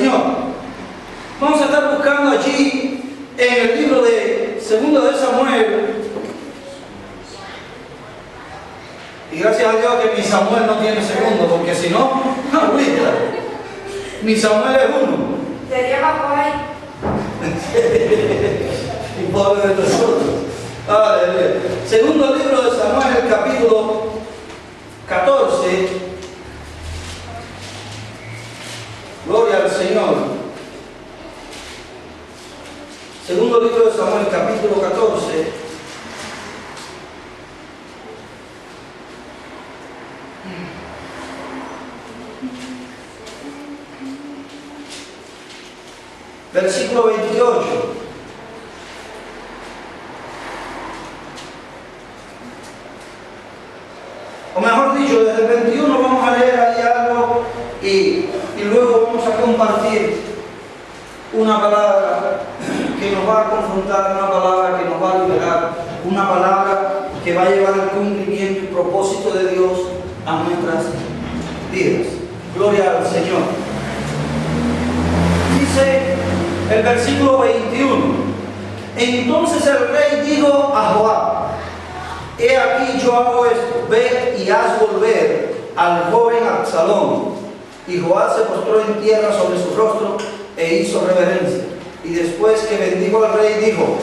Señor. Vamos a estar buscando allí en el libro de 2 de Samuel. Y gracias a Dios que mi Samuel no tiene segundo, porque si no, ahorita, mi Samuel es uno. Sería más por ahí. Y pobre de nosotros. Aleluya. Segundo libro de Samuel, el capítulo 14. Gloria al Señor. Segundo libro de Samuel, capítulo 14. Versículo 28. O mejor dicho, desde el 21 vamos a leer ahí algo y luego vamos a compartir una palabra que nos va a confrontar, una palabra que nos va a liberar, una palabra que va a llevar el cumplimiento y propósito de Dios a nuestras vidas. Gloria al Señor. Dice el versículo 21. Entonces el rey dijo a Joab: he aquí yo hago esto, ve y haz volver al joven Absalón. Y Joab se postró en tierra sobre su rostro e hizo reverencia. Y después que bendijo al rey, dijo: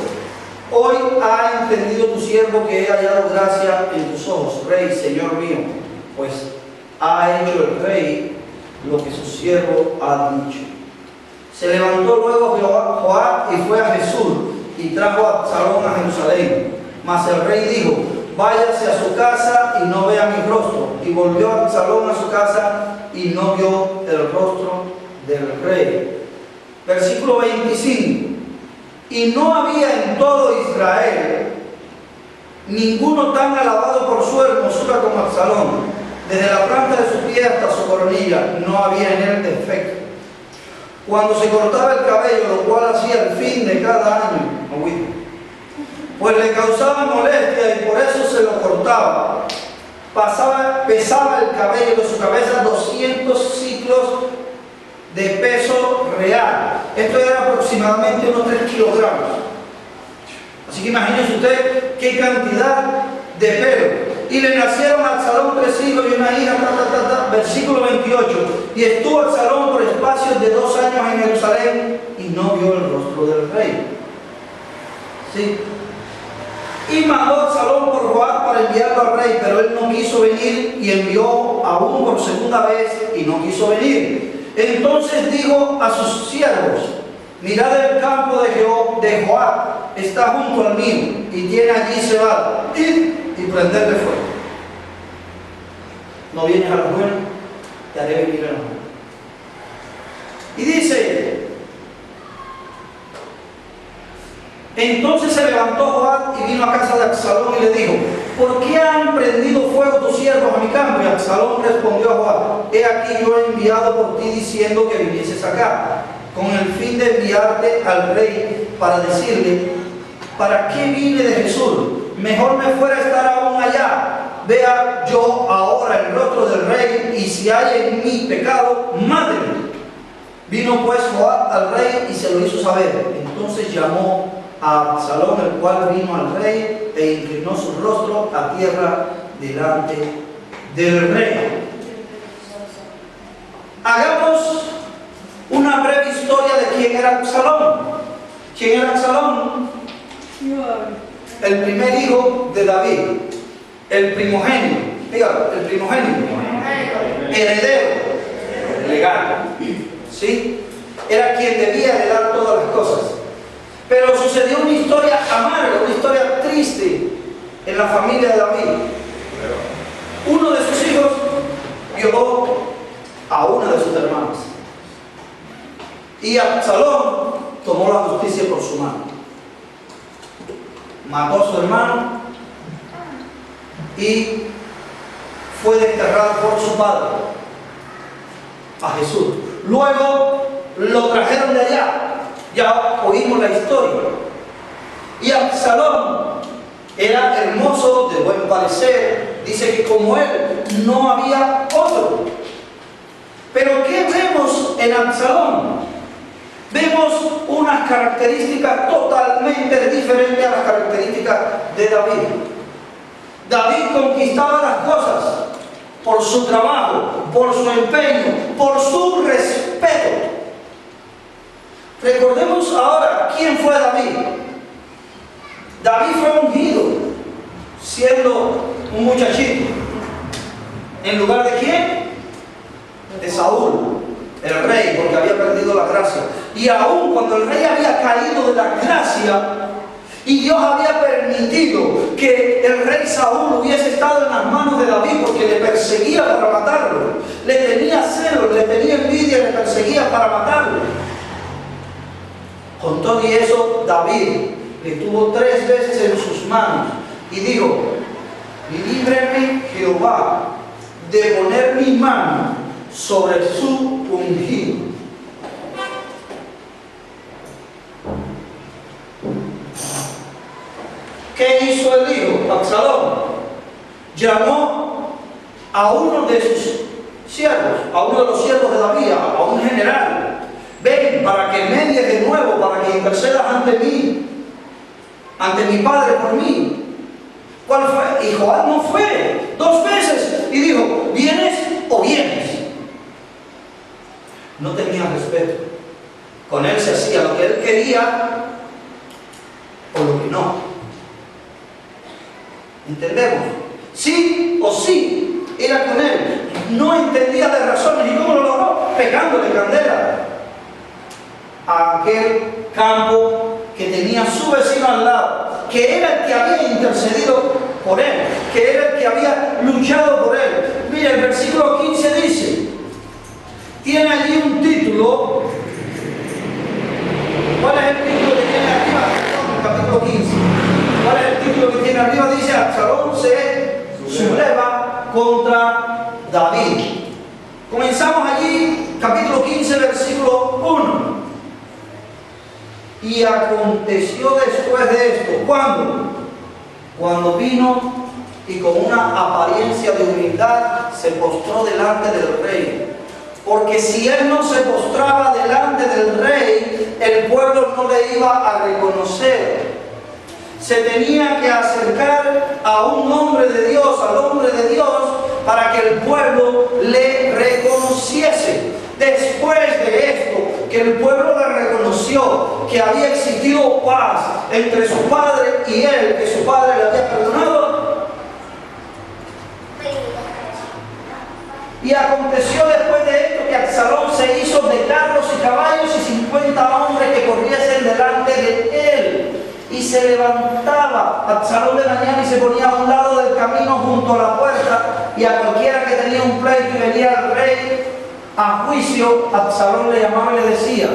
hoy ha entendido tu siervo que he hallado gracia en tus ojos, rey, señor mío, pues ha hecho el rey lo que su siervo ha dicho. Se levantó luego Joab y fue a Jesús y trajo a Absalón a Jerusalén. Mas el rey dijo: váyase a su casa y no vea mi rostro. Y volvió Absalón a su casa y no vio el rostro del rey. Versículo 25. Y no había en todo Israel ninguno tan alabado por su hermosura como Absalón. Desde la planta de su pie hasta su coronilla no había en él defecto. Cuando se cortaba el cabello, lo cual hacía el fin de cada año, pues le causaba molestia y por eso se lo cortaba. Pesaba el cabello de su cabeza 200 ciclos de peso real. Esto era aproximadamente unos 3 kilogramos. Así que imagínense usted qué cantidad de pelo. Y le nacieron a Absalón 3 hijos y una hija, versículo 28. Y estuvo Absalón por espacios de 2 años en Jerusalén y no vio el rostro del rey. ¿Sí? Y mandó Absalón por Joab para enviarlo al rey, pero él no quiso venir y envió aún por segunda vez y no quiso venir. Entonces dijo a sus siervos: mirad el campo de Joab, está junto al mío y tiene allí cebada. Id y prenderle fuego. No vienes a la buena, te haré venir a la buena. Y dice: entonces se levantó Joab y vino a casa de Absalón y le dijo: ¿por qué han prendido fuego tus siervos a mi campo? Y Absalón respondió a Joab: he aquí yo he enviado por ti diciendo que vinieses acá, con el fin de enviarte al rey para decirle: ¿para qué vine de Jesús? Mejor me fuera estar aún allá. Vea yo ahora el rostro del rey, y si hay en mí pecado, máteme. Vino pues Joab al rey y se lo hizo saber. Entonces llamó a Absalón, el cual vino al rey e inclinó su rostro a tierra delante del rey. Hagamos una breve historia de quién era Absalón. ¿Quién era Absalón? El primer hijo de David, el primogénito, dígalo, el primogénito, heredero legal, ¿sí? Era quien debía heredar todas las cosas. Pero sucedió una historia amarga, una historia triste en la familia de David. Uno de sus hijos violó a una de sus hermanas. Y Absalón tomó la justicia por su mano. Mató a su hermano y fue desterrado por su padre a Jesús. Luego lo trajeron de allá. Ya oímos la historia. Y Absalón era hermoso, de buen parecer. Dice que como él no había otro. Pero ¿qué vemos en Absalón? vemos unas características totalmente diferentes a las características de David. David conquistaba las cosas por su trabajo, por su empeño, por su respeto. Recordemos ahora quién fue David. David fue ungido siendo un muchachito. ¿En lugar de quién? De Saúl, el rey, porque había perdido la gracia. Y aún cuando el rey había caído de la gracia y Dios había permitido que el rey Saúl hubiese estado en las manos de David porque le perseguía para matarlo, le tenía celos, le tenía envidia, le perseguía para matarlo. Con todo y eso, David le tuvo 3 veces en sus manos y dijo: líbreme Jehová de poner mi mano sobre su ungido. ¿Qué hizo el hijo? Absalón llamó a uno de sus siervos, a uno de los siervos de David, a un general: ven para que medies de nuevo, para que intercedas ante mí, ante mi padre por mí. ¿Cuál fue? Y Joab no fue 2 veces y dijo: ¿vienes o vienes? No tenía respeto. Con él se hacía lo que él quería o lo que no. ¿Entendemos? Sí o sí, era con él. No entendía de razones. ¿Y cómo lo logró? Pegándole candela a aquel campo que tenía su vecino al lado, que era el que había intercedido por él, que era el que había luchado por él. Mira, el versículo 15 dice, tiene allí un título. ¿Cuál es el título que tiene arriba? No, el capítulo 15. ¿Cuál es el título que tiene arriba? Dice: Absalón se subleva contra David. Comenzamos allí, capítulo 15, versículo 1. Y aconteció después de esto, ¿cuándo? Cuando vino y con una apariencia de humildad se postró delante del rey. Porque si él no se postraba delante del rey, el pueblo no le iba a reconocer. Se tenía que acercar a un hombre de Dios, al hombre de Dios, para que el pueblo le reconociese. Después de esto, que el pueblo le reconoció que había existido paz entre su padre y él, que su padre le había perdonado. Y aconteció después de esto que Absalón se hizo de carros y caballos y 50 hombres que corriesen delante de él. Y se levantaba Absalón de mañana y se ponía a un lado del camino junto a la puerta, y a cualquiera que tenía un pleito y venía al rey a juicio, Absalón le llamaba y le decía: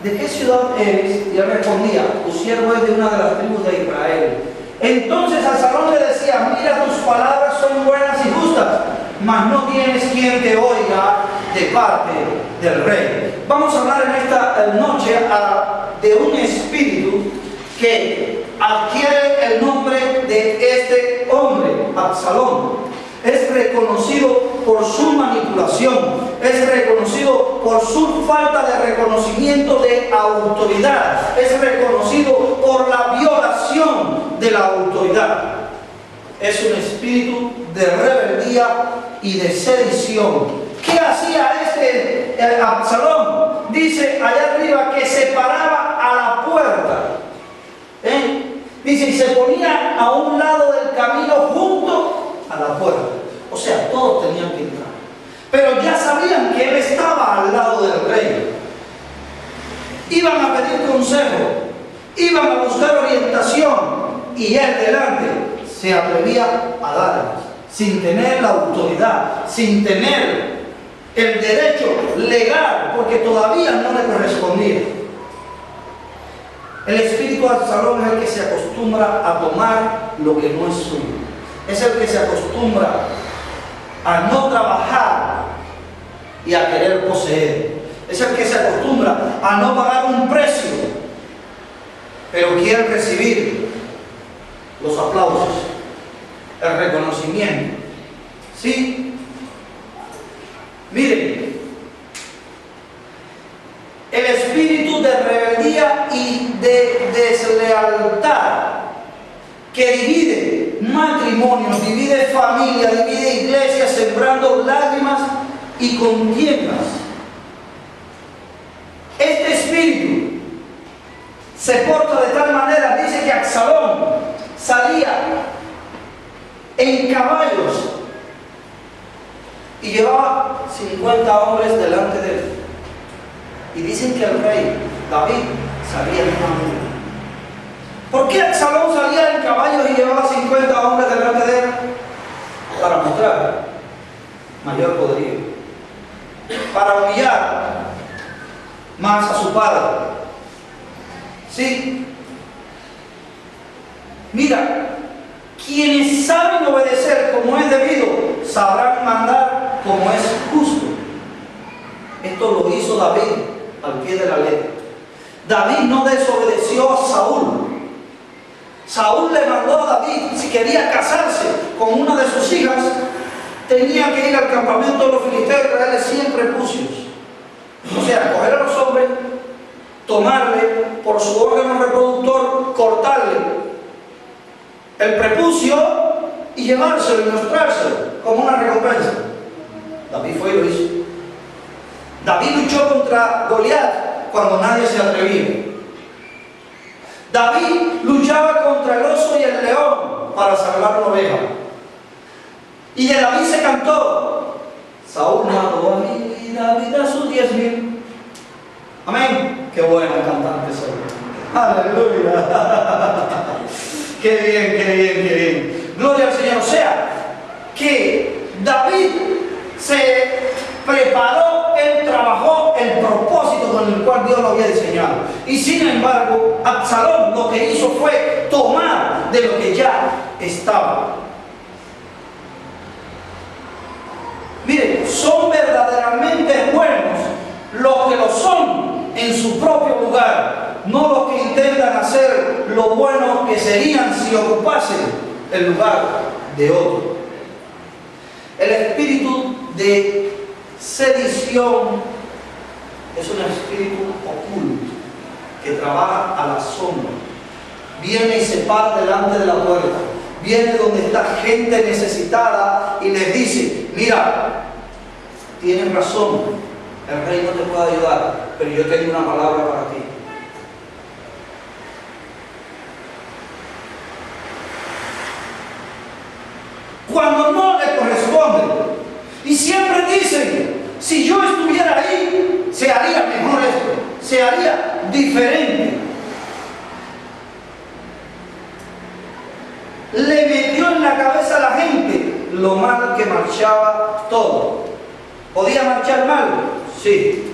¿de qué ciudad eres? Y él respondía: tu siervo es de una de las tribus de Israel. Entonces Absalón le decía: mira, tus palabras son buenas y justas, mas no tienes quien te oiga de parte del rey. Vamos a hablar en esta noche de un espíritu que adquiere el nombre de este hombre, Absalón. Es reconocido por su manipulación, es reconocido por su falta de reconocimiento de autoridad, es reconocido por la violación de la autoridad. Es un espíritu de rebeldía y de sedición. ¿Qué hacía este Absalón? Dice allá arriba que se paraba a la puerta. Dice, y se ponía a un lado del camino junto a la puerta. O sea, todos tenían que entrar. Pero ya sabían que él estaba al lado del rey. Iban a pedir consejo, iban a buscar orientación, y él delante se atrevía a darles, sin tener la autoridad, sin tener el derecho legal, porque todavía no le correspondía. El espíritu de Absalón es el que se acostumbra a tomar lo que no es suyo. Es el que se acostumbra a no trabajar y a querer poseer. Es el que se acostumbra a no pagar un precio, pero quiere recibir los aplausos, el reconocimiento. ¿Sí? Miren, el espíritu de idolatría y de deslealtad que divide matrimonios, divide familias, divide iglesias, sembrando lágrimas y contiendas. Este espíritu se porta de tal manera, dice que Absalón salía en caballos y llevaba 50 hombres delante de él. Y dicen que el rey David salía en una nube. ¿Por qué Absalón salía en caballos y llevaba 50 hombres delante de él? Para mostrar mayor poderío, para humillar más a su padre. Sí. Mira, quienes saben obedecer como es debido, sabrán mandar como es justo. Esto lo hizo David al pie de la letra. David no desobedeció a Saúl. Saúl le mandó a David, si quería casarse con una de sus hijas, tenía que ir al campamento de los filisteos y traerle 100 prepucios. O sea, coger a los hombres, tomarle por su órgano reproductor, cortarle el prepucio y llevárselo y mostrárselo como una recompensa. David fue y lo hizo. David luchó contra Goliat cuando nadie se atrevía. David luchaba contra el oso y el león para salvar la oveja. Y de David se cantó: Saúl mató a mí y David a sus 10.000. Amén. Qué bueno cantante soy. Aleluya. Qué bien, qué bien, qué bien. Gloria al Señor. O sea, que David se preparó, él trabajó el propósito con el cual Dios lo había diseñado. Y sin embargo, Absalón lo que hizo fue tomar de lo que ya estaba. Miren, son verdaderamente buenos los que lo son en su propio lugar, no los que intentan hacer lo bueno que serían si ocupasen el lugar de otro. El espíritu de sedición es un espíritu oculto que trabaja a la sombra. Viene y se para delante de la puerta. Viene donde está gente necesitada y les dice: mira, tienes razón, el rey no te puede ayudar, pero yo tengo una palabra para ti. Cuando no le corresponde. Y siempre dicen: si yo estuviera ahí, se haría mejor esto, se haría diferente. Le metió en la cabeza a la gente lo mal que marchaba todo. ¿Podía marchar mal? Sí.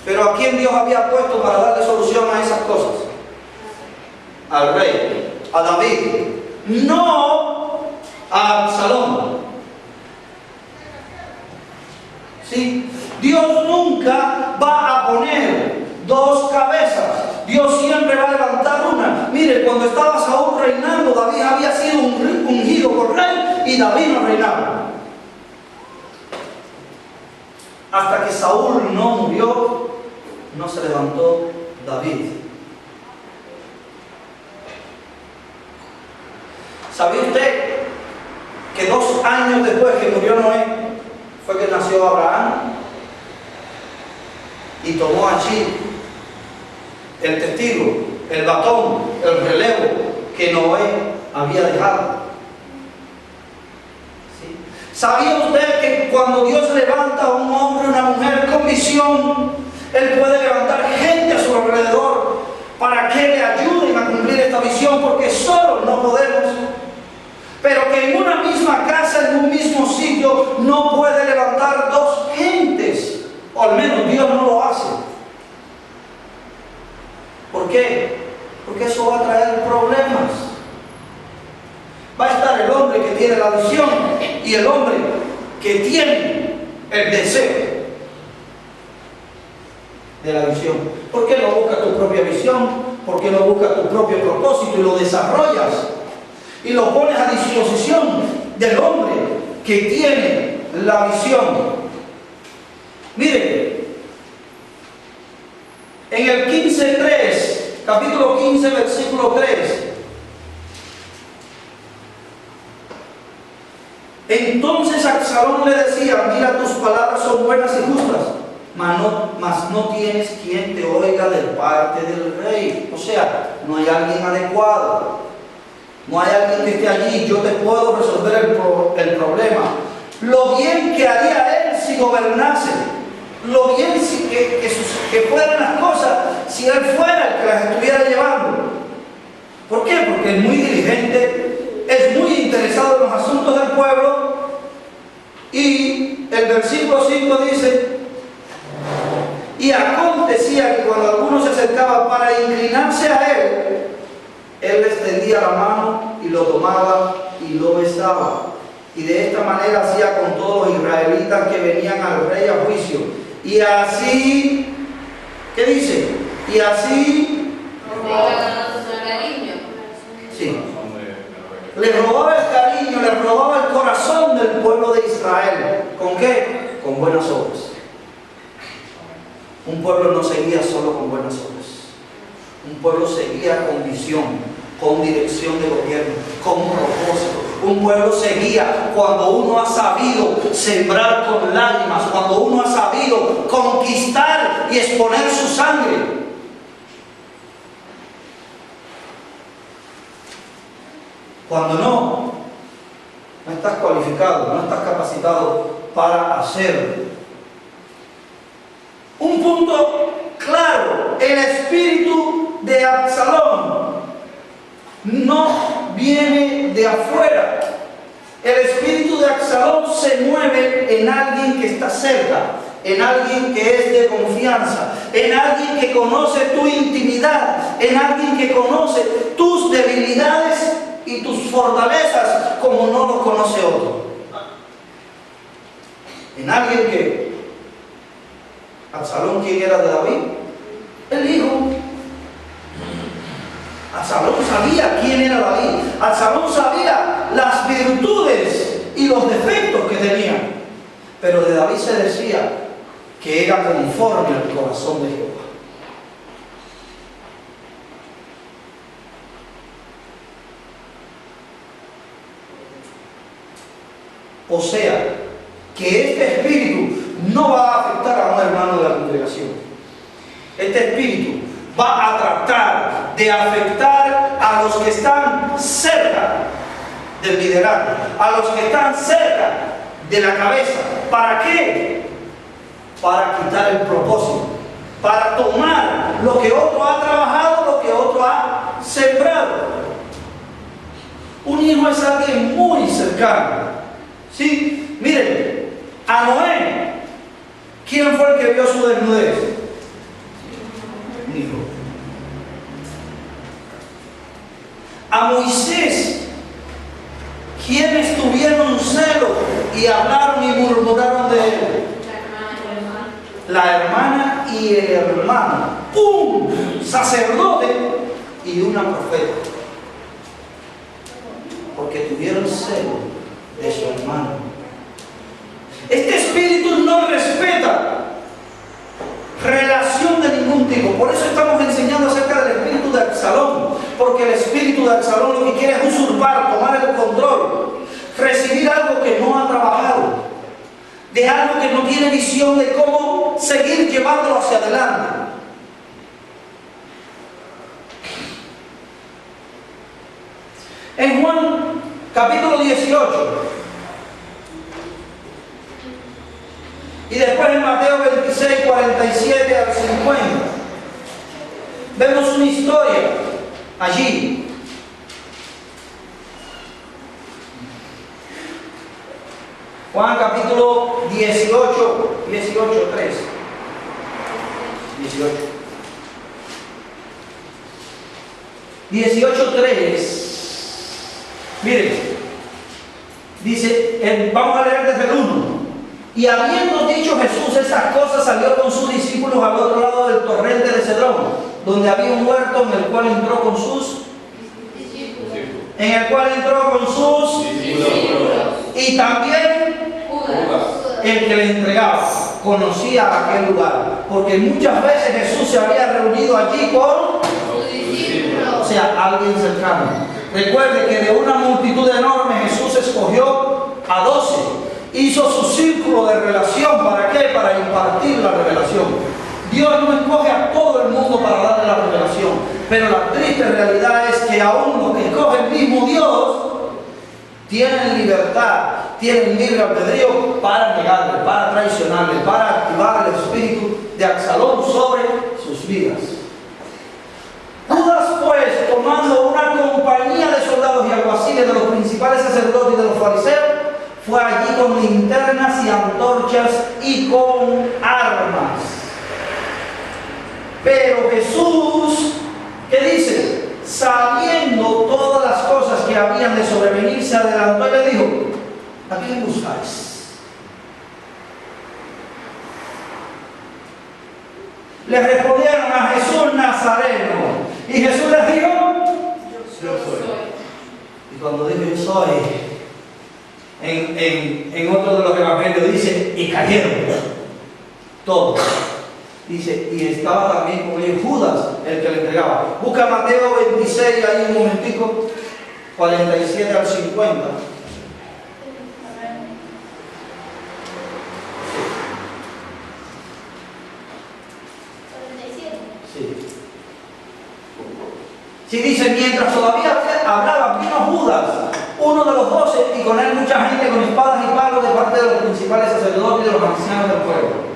Pero ¿a quién Dios había puesto para darle solución a esas cosas? Al rey, a David, no a Absalón. ¿Sí? Dios nunca va a poner dos cabezas. Dios siempre va a levantar una. Mire, cuando estaba Saúl reinando, David había sido ungido por rey y David no reinaba. Hasta que Saúl no murió, no se levantó David. ¿Sabía usted que 2 años después que murió Noé, fue que nació Abraham? Y tomó allí el testigo, el batón, el relevo que Noé había dejado. ¿Sí? ¿Sabía usted que cuando Dios levanta a un hombre o una mujer con visión, Él puede levantar gente a su alrededor para que le ayuden a cumplir esta visión? Porque solos no podemos. Pero que en una misma casa, en un mismo sitio, no puede levantar 2 gentes. O al menos Dios no lo hace. ¿Por qué? Porque eso va a traer problemas. Va a estar el hombre que tiene la visión y el hombre que tiene el deseo de la visión. ¿Por qué no buscas tu propia visión? ¿Por qué no buscas tu propio propósito y lo desarrollas? Y lo pones a disposición del hombre que tiene la visión. Miren, En el 15:3, capítulo 15, versículo 3. Entonces Absalón le decía: mira, tus palabras son buenas y justas, mas no tienes quien te oiga de parte del rey. O sea, no hay alguien adecuado, no hay alguien que esté allí. Yo te puedo resolver el problema. Lo bien que haría él si gobernase, lo bien que fueran las cosas si él fuera el que las estuviera llevando. ¿Por qué? Porque es muy diligente, es muy interesado en los asuntos del pueblo. Y el versículo 5 dice: y acontecía que cuando alguno se acercaba para inclinarse a él, él les tendía la mano y lo tomaba y lo besaba. Y de esta manera hacía con todos los israelitas que venían al rey a juicio. Y así, ¿qué dice? Y así, sí, le robaba el cariño, le robaba el corazón del pueblo de Israel. ¿Con qué? Con buenas obras. Un pueblo no se guía solo con buenas obras. Un pueblo se guía con visión, con dirección de gobierno, con propósito. Un pueblo se guía cuando uno ha sabido sembrar con lágrimas, cuando uno ha sabido conquistar y exponer su sangre. Cuando no estás cualificado, no estás capacitado para hacerlo. Un punto claro: el espíritu de Absalón no viene de afuera. El espíritu de Absalón se mueve en alguien que está cerca, en alguien que es de confianza, en alguien que conoce tu intimidad, en alguien que conoce tus debilidades y tus fortalezas como no lo conoce otro. En alguien que... Absalón, ¿quién era de David? El hijo. Absalón sabía quién era David. Absalón sabía las virtudes y los defectos que tenía. Pero de David se decía que era conforme al corazón de Jehová. O sea, que este espíritu no va a afectar a un hermano de la congregación. Este espíritu va a tratar de afectar a los que están cerca del liderazgo, a los que están cerca de la cabeza. ¿Para qué? Para quitar el propósito, para tomar lo que otro ha trabajado, lo que otro ha sembrado. Un hijo es alguien muy cercano. ¿Sí? Miren, a Noé, ¿quién fue el que vio su desnudez? Un hijo. A Moisés, ¿quiénes tuvieron celo y hablaron y murmuraron de él? La hermana y el hermano. Un sacerdote y una profeta. Porque tuvieron celo de su hermano. Este espíritu no respeta relación de ningún tipo. Por eso estamos enseñando acerca del espíritu de Absalón, porque el espíritu de Absalón lo que quiere es usurpar, tomar el control, recibir algo que no ha trabajado, de algo que no tiene visión de cómo seguir llevándolo hacia adelante. En Juan capítulo 18 y después en Mateo 26, 47 al 50 vemos una historia allí. Juan capítulo 18, 3. 18:3. Miren, dice, vamos a leer desde el 1. Y habiendo dicho Jesús estas cosas, salió con sus discípulos al otro lado del torrente de Cedrón, donde había un huerto en el cual entró con sus discípulos. Y también el que le entregaba. conocía aquel lugar, porque muchas veces Jesús se había reunido allí con sus discípulos, o sea, alguien cercano. Recuerde que de una multitud enorme Jesús escogió a 12, hizo su círculo de relación. ¿Para qué? Para impartir la revelación. Dios no escoge a todo el mundo para darle la revelación, pero la triste realidad es que aún los que escoge el mismo Dios tienen libertad, tienen libre albedrío para negarle, para traicionarle, para activar el espíritu de Absalón sobre sus vidas. Judas, pues, tomando una compañía de soldados y alguaciles de los principales sacerdotes y de los fariseos, fue allí con linternas y antorchas y con armas. Pero Jesús, ¿qué dice? Sabiendo todas las cosas que habían de sobrevenir, se adelantó y le dijo: ¿a quién buscáis? Le respondieron: a Jesús Nazareno. Y Jesús les dijo: yo soy. Y cuando dijo yo soy, en otro de los evangelios dice: y cayeron todos. Dice, y estaba también con ellos Judas, el que le entregaba. Busca Mateo 26, ahí un momentico, 47 al 50. Sí. Sí, dice, mientras todavía hablaban, vino Judas, uno de los 12, y con él mucha gente con espadas y palos de parte de los principales sacerdotes y de los ancianos del pueblo.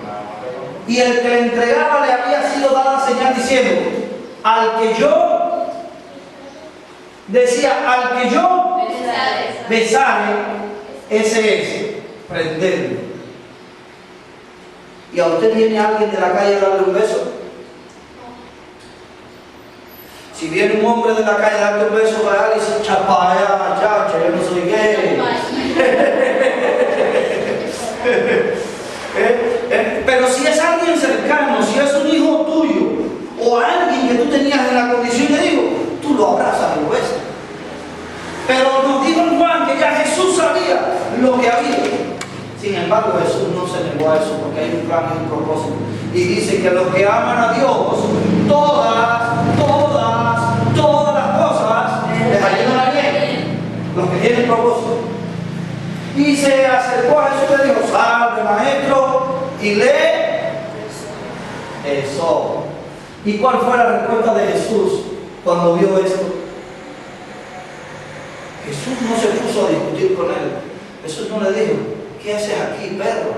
Y el que le entregaba le había sido dada señal diciendo: al que yo, decía, al que yo besare, ese es, prenderlo. ¿Y a usted viene alguien de la calle a darle un beso? Si viene un hombre de la calle a darle un beso para él y dice: chapaya, chacha, yo no soy gay. Pero si es alguien cercano, si es un hijo tuyo o alguien que tú tenías en la condición de hijo, tú lo abrazas y lo besas. Pero nos dijo en Juan que ya Jesús sabía lo que había. Sin embargo, Jesús no se negó a eso, porque hay un plan y un propósito. Y dice que los que aman a Dios, todas las cosas les ayudan a bien. Los que tienen propósito. Y se acercó a Jesús y le dijo: salve, maestro, y le besó. ¿Y cuál fue la respuesta de Jesús cuando vio esto? Jesús no se puso a discutir con él. Jesús no le dijo: ¿qué haces aquí, perro?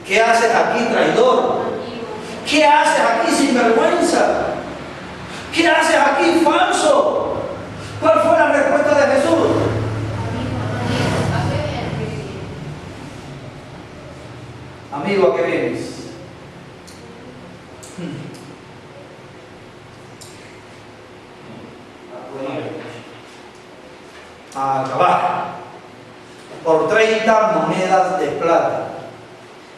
¿Qué haces aquí, traidor? ¿Qué haces aquí, sinvergüenza? ¿Qué haces aquí, falso? ¿Cuál fue la respuesta de Jesús? Amigo, ¿a qué vienes? A acabar por 30 monedas de plata.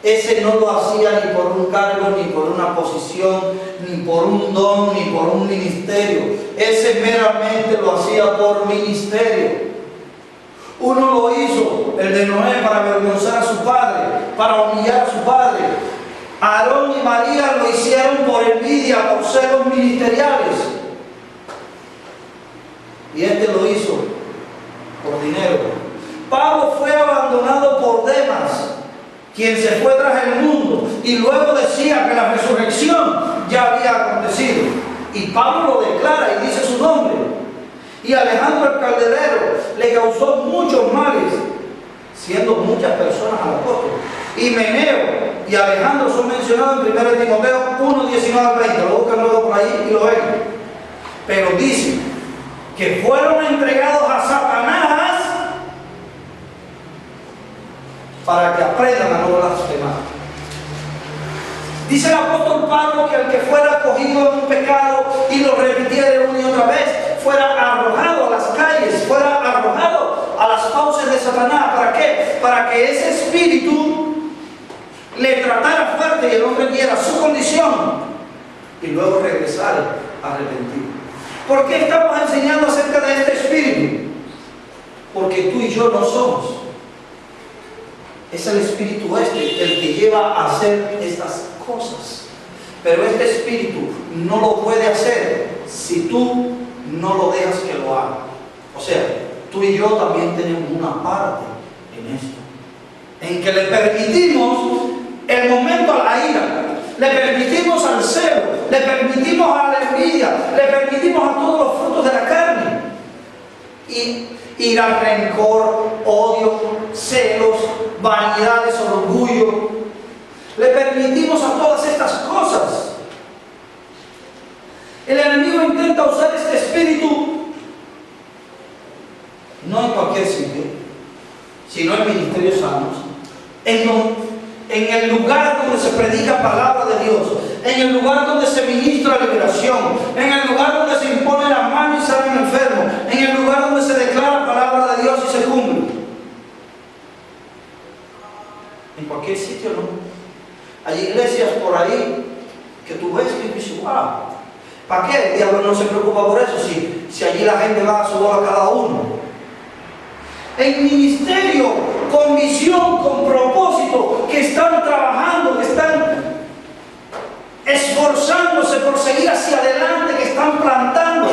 Ese no lo hacía ni por un cargo, ni por una posición, ni por un don, ni por un ministerio. Ese meramente lo hacía por ministerio. Uno lo hizo, el de Noé, para avergonzar a su padre, para humillar a su padre. Aarón y María lo hicieron por envidia, por celos ministeriales. Y este lo hizo por dinero. Pablo fue abandonado por Demas, quien se fue tras el mundo, y luego decía que la resurrección ya había acontecido. Y Pablo lo declara y dice su nombre. Y Alejandro el calderero le causó muchos males, siendo muchas personas al apóstol. Y Meneo y Alejandro son mencionados en 1 Timoteo 1, 19 al 20. Lo buscan luego por ahí y lo ven. Pero dice que fueron entregados a Satanás para que aprendan a no blasfemar. Dice el apóstol Pablo que el que fuera cogido en un pecado y lo repitiera una y otra vez, fuera arrojado a las calles, fuera arrojado a las fauces de Satanás. ¿Para qué? Para que ese espíritu le tratara fuerte y el hombre viera su condición y luego regresara arrepentido. ¿Por qué estamos enseñando acerca de este espíritu? Porque tú y yo no somos Es el espíritu el que lleva a hacer estas cosas. Pero este espíritu no lo puede hacer si tú no lo dejas que lo haga. O sea, tú y yo también tenemos una parte en esto, en que le permitimos el momento a la ira, le permitimos al celo, le permitimos a la envidia, le permitimos a todos los frutos de la carne, y ira, rencor, odio, celos, vanidades, orgullo. Le permitimos a todas estas cosas. El enemigo intenta usar este espíritu no en cualquier sitio, sino en ministerios sanos, en el lugar donde se predica palabra de Dios, en el lugar donde se ministra liberación, en el lugar donde se impone la mano y salen enfermos, en el lugar donde se declara palabra de Dios y se cumple. En cualquier sitio no. Hay iglesias por ahí que tú ves y dices, wow, ¿para qué el diablo no se preocupa por eso si allí la gente va a su bola cada uno? En ministerio, con visión, con propósito, que están trabajando, que están esforzándose por seguir hacia adelante, que están plantando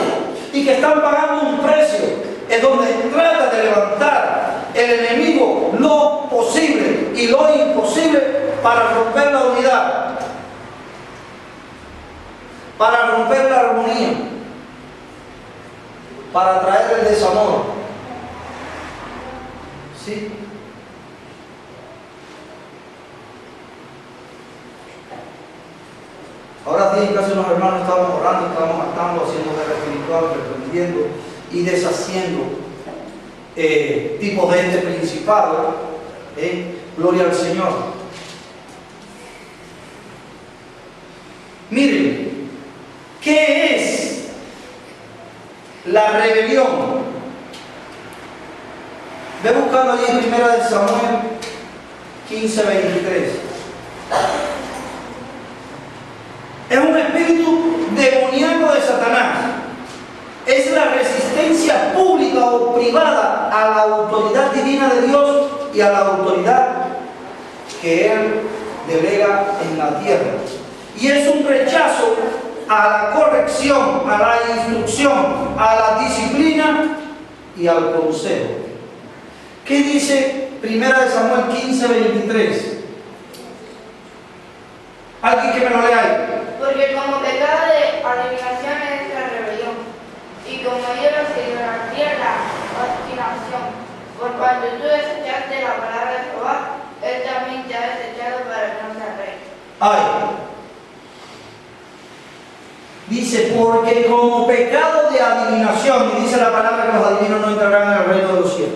y que están pagando un precio, es donde trata de levantar el enemigo lo posible y lo imposible para romper la unidad, para romper la armonía, para traer el desamor. ¿Sí? Ahora sí, casi unos hermanos estábamos orando, estábamos matando, haciendo guerra espiritual, reprendiendo y deshaciendo tipos de este principado. Gloria al Señor. Miren, ¿qué es la rebelión? Ve buscando allí en 1 Samuel 15:23. Es un espíritu demoníaco de Satanás. Es la resistencia pública o privada a la autoridad divina de Dios y a la autoridad que Él delega en la tierra. Y es un rechazo a la corrección, a la instrucción, a la disciplina y al consejo. ¿Qué dice 1 Samuel 15:23? ¿Alguien que me lo lea ahí? Porque como pecado de adivinación es la rebelión, y como ídolos de idolatría la obstinación. Por cuanto tú desechaste la palabra de Jehová, Él también te ha desechado para que no seas rey. Ay. Dice, porque como pecado de adivinación, y dice la palabra que los adivinos no entrarán en el reino de los cielos.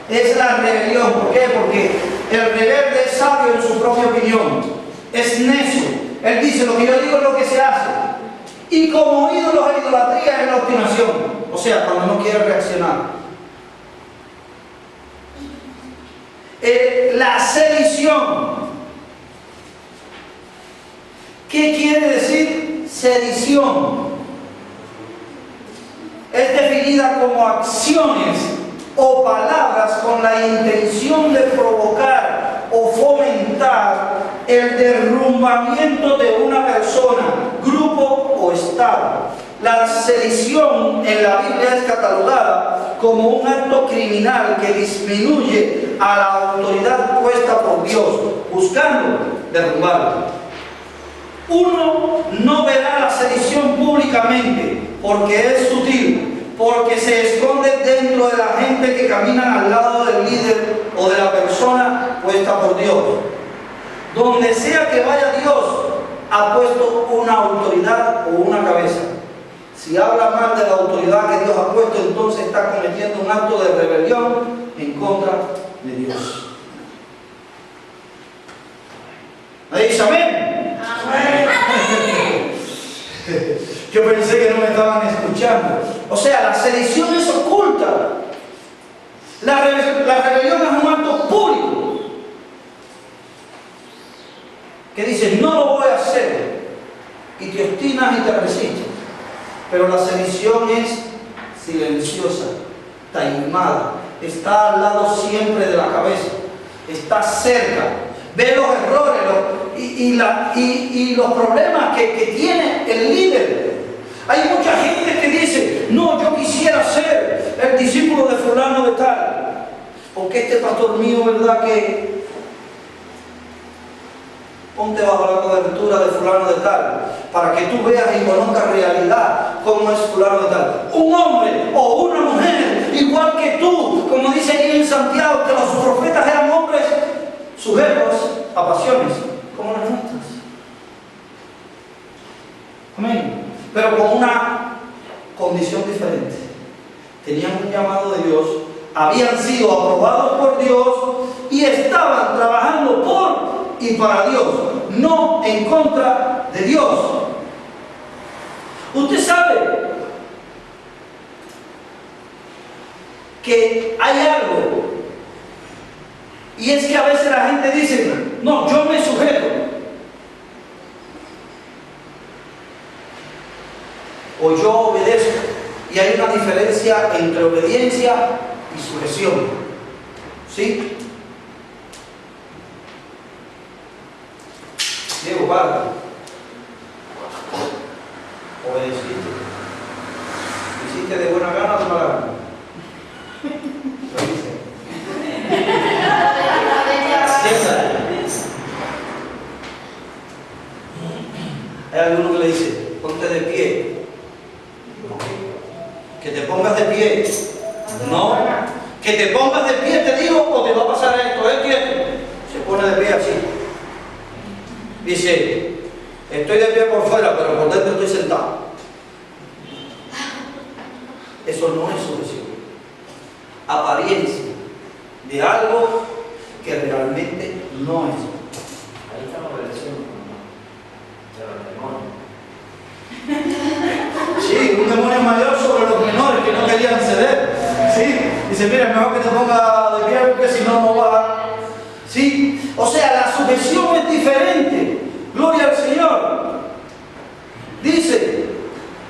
Es la rebelión. ¿Por qué? Porque el rebelde es sabio en su propia opinión. Es necio. Él dice, lo que yo digo es lo que se hace. Y como ídolos e idolatría es la obstinación. O sea, cuando no quiere reaccionar. La sedición. ¿Qué quiere decir sedición? Es definida como acciones o palabras con la intención de provocar o fomentar el derrumbamiento de una persona, grupo o estado. La sedición en la Biblia es catalogada como un acto criminal que disminuye a la autoridad puesta por Dios, buscando derrumbarla. Uno no verá la sedición públicamente porque es sutil, porque se esconde dentro de la gente que camina al lado del líder o de la persona puesta por Dios. Donde sea que vaya Dios, ha puesto una autoridad o una cabeza. Si habla mal de la autoridad que Dios ha puesto, entonces está cometiendo un acto de rebelión en contra de Dios. ¿Me dice amén? Amén. Yo pensé que no me estaban escuchando. O sea, la sedición es oculta. La rebelión es un acto público. Que dices, no lo voy a hacer. Y te obstinas y te resistes. Pero la sedición es silenciosa, taimada. Está al lado siempre de la cabeza. está cerca, ve los errores y los problemas que tiene el líder. Hay mucha gente que dice, no, yo quisiera ser el discípulo de fulano de tal, porque este pastor mío, ¿verdad que? Ponte bajo la cobertura de fulano de tal, para que tú veas y conozcas realidad cómo es fulano de tal. Un hombre o una mujer, igual que tú, como dice ahí en Santiago, que los profetas eran hombres sujetos a pasiones, como las nuestras. Amén. Pero con una condición diferente. Tenían un llamado de Dios, habían sido aprobados por Dios y estaban trabajando por y para Dios, no en contra de Dios. Usted sabe que hay algo, y es que a veces la gente dice, no, yo me sujeto, o yo obedezco, y hay una diferencia entre obediencia y sujeción. ¿Sí? Diego, padre, obedeciste. ¿Hiciste de buena gana o de mala gana? Lo hice. Siéntate. Hay alguno que le dice, ponte de pie. Que te pongas de pie. No. Que te pongas de pie, te digo, o te va a pasar esto, esto y esto. Se pone de pie así. Dice, estoy de pie por fuera, pero por dentro estoy sentado. Eso no es sujeción. Apariencia de algo que realmente no es. Ahí está la relación de los demonios. Sí, un demonio mayor sobre los menores que no querían ceder. Sí, dice, mira, es mejor que te ponga de pie porque si no, no va. Sí, o sea, la sujeción es diferente. Gloria al Señor. Dice,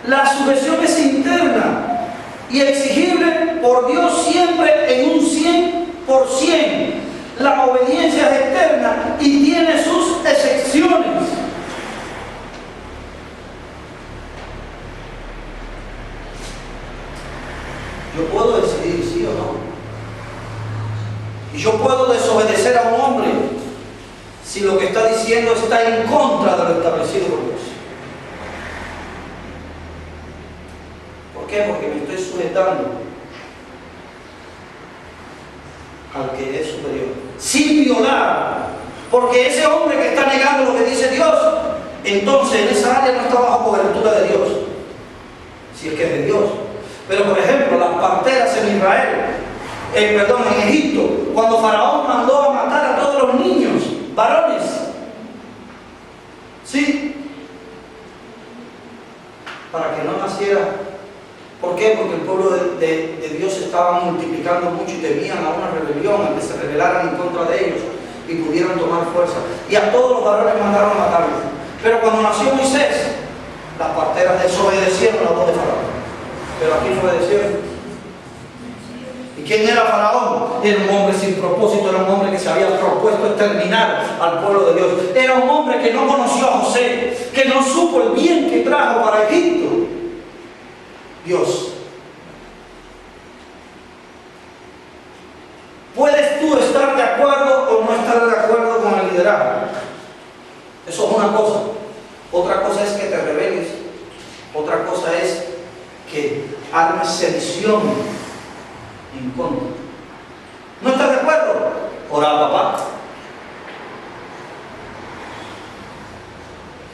la sujeción es interna y exigible por Dios siempre en un 100%. La obediencia es externa y tiene sus excepciones. Yo puedo decidir sí o no. Y yo puedo desobedecer a un hombre si lo que está diciendo está en contra de lo establecido por Dios. ¿Por qué? Porque me estoy sujetando al que es superior. Sin violar. Porque ese hombre que está negando lo que dice Dios, entonces en esa área no está bajo cobertura de Dios. Si es que es de Dios. Pero por ejemplo, las parteras en Israel, en Egipto, cuando Faraón mandó a matar a todos los niños, varones, ¿sí? Para que no naciera. ¿Por qué? Porque el pueblo de Dios estaba multiplicando mucho y temían a una rebelión, a que se rebelaran en contra de ellos y pudieran tomar fuerza. Y a todos los varones mandaron a matarlos. Pero cuando nació Moisés, las parteras desobedecieron la voz de Faraón. Pero aquí no obedecieron. ¿Y quién era Faraón? Era un hombre sin propósito, era un hombre que se había propuesto exterminar al pueblo de Dios. Era un hombre que no conoció a José, que no supo el bien que trajo para Egipto. Dios. ¿Puedes tú estar de acuerdo o no estar de acuerdo con el liderazgo? Eso es una cosa. Otra cosa es que te rebeles. Otra cosa es que armes sedición en contra. ¿No estás de acuerdo? Ora, papá.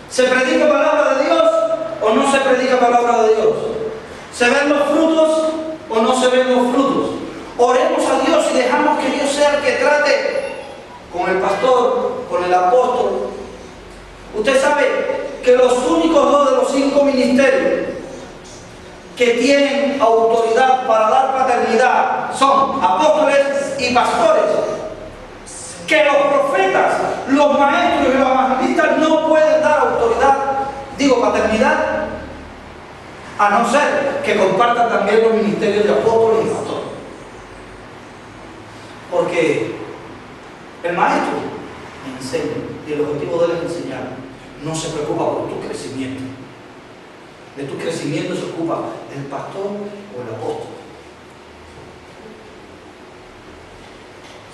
¿Se predica palabra de Dios o no se predica palabra de Dios? ¿Se ven los frutos o no se ven los frutos? Oremos a Dios y dejamos que Dios sea el que trate con el pastor, con el apóstol. Usted sabe que los únicos dos de los 5 ministerios que tienen autoridad para dar paternidad son apóstoles y pastores. Que los profetas, los maestros y los evangelistas no pueden dar autoridad, paternidad, a no ser que compartan también los ministerios de apóstoles y pastores. Porque El maestro enseña y el objetivo de él es enseñar. No se preocupa por tu crecimiento. De tu crecimiento se ocupa el pastor o el apóstol.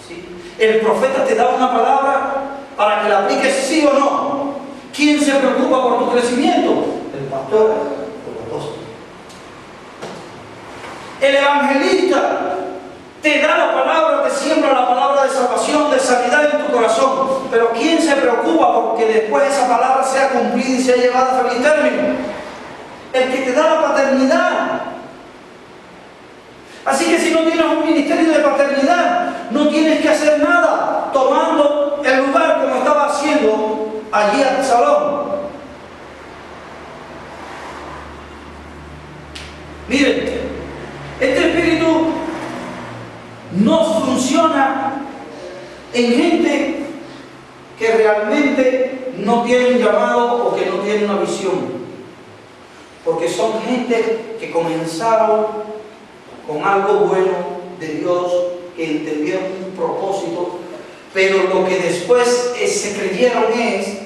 ¿Sí? El profeta te da una palabra para que la apliques sí o no. ¿Quién se preocupa por tu crecimiento? El pastor o el apóstol. El evangelista te da la palabra, te siembra la palabra de salvación, de sanidad en tu corazón. Pero ¿quién se preocupa porque después esa palabra sea cumplida y sea llevada a feliz término? El que te da la paternidad. Así que si no tienes un ministerio de paternidad, no tienes que hacer nada tomando el lugar como estaba haciendo allí Absalón. Miren, este espíritu no funciona en gente que realmente no tiene un llamado o que no tiene una visión. Porque son gente que comenzaron con algo bueno de Dios, que entendieron un propósito, pero lo que después se creyeron es